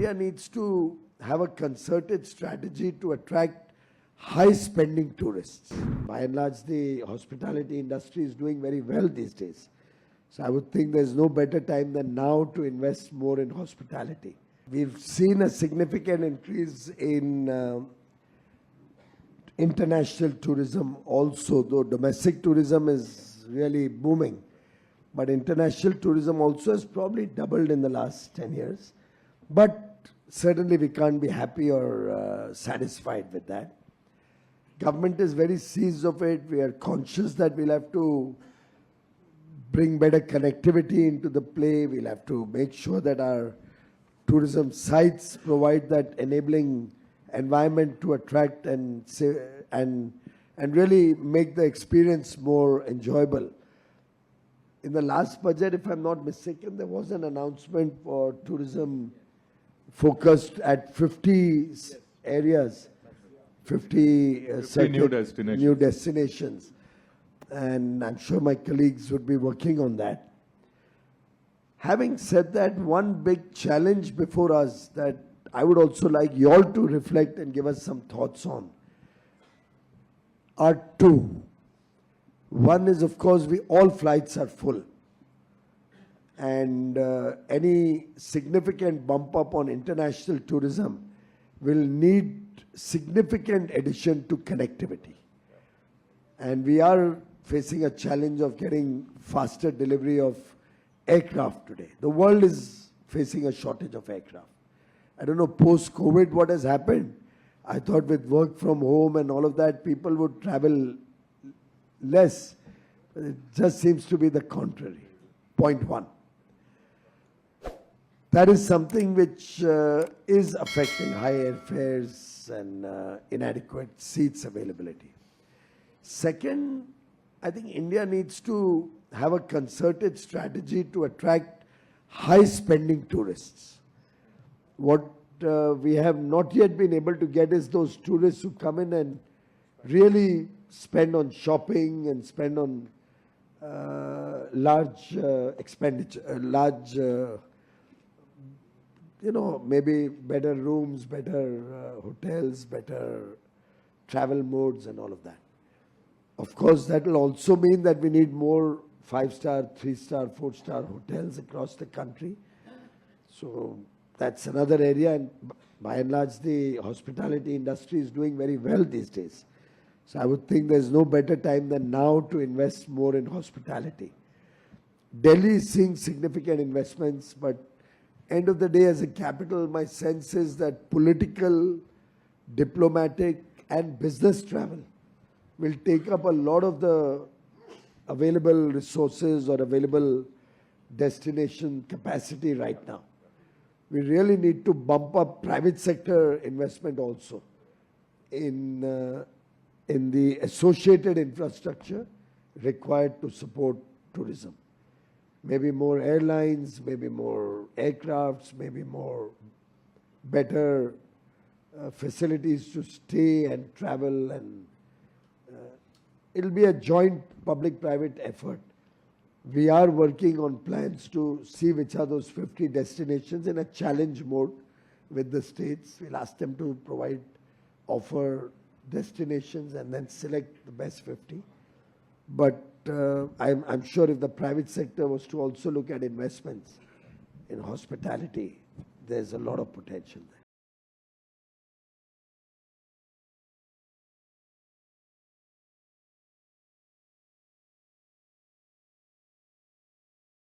India needs to have a concerted strategy to attract high-spending tourists. By and large, the hospitality industry is doing very well these days. So I would think there's no better time than now to invest more in hospitality. We've seen a significant increase in international tourism also, though domestic tourism is really booming. But international tourism also has probably doubled in the last 10 years. But certainly we can't be happy or satisfied with that. Government is very seized of it. We are conscious that we'll have to bring better connectivity into the play. We'll have to make sure that our tourism sites provide that enabling environment to attract and really make the experience more enjoyable. In the last budget, if I'm not mistaken, there was an announcement for tourism focused at 50 areas, 50 new destinations. And I'm sure my colleagues would be working on that. Having said that, one big challenge before us that I would also like you all to reflect and give us some thoughts on are two. One is, of course, all flights are full. And any significant bump up on international tourism will need significant addition to connectivity. And we are facing a challenge of getting faster delivery of aircraft today. The world is facing a shortage of aircraft. I don't know, post-COVID, what has happened. I thought with work from home and all of that, people would travel less. But it just seems to be the contrary. Point one. That is something which is affecting high airfares and inadequate seats availability. Second, I think India needs to have a concerted strategy to attract high-spending tourists. What we have not yet been able to get is those tourists who come in and really spend on shopping and spend on large expenditure, maybe better rooms, better hotels, better travel modes and all of that. Of course, that will also mean that we need more 5-star, 3-star, 4-star hotels across the country. So that's another area, and by and large, the hospitality industry is doing very well these days. So I would think there's no better time than now to invest more in hospitality. Delhi is seeing significant investments, but end of the day, as a capital, my sense is that political, diplomatic, and business travel will take up a lot of the available resources or available destination capacity right now. We really need to bump up private sector investment also in the associated infrastructure required to support tourism. Maybe more airlines, maybe more aircrafts, maybe more better facilities to stay and travel, and it'll be a joint public-private effort. We are working on plans to see which are those 50 destinations in a challenge mode with the states. We'll ask them to offer destinations and then select the best 50. But I'm sure if the private sector was to also look at investments in hospitality, there's a lot of potential there.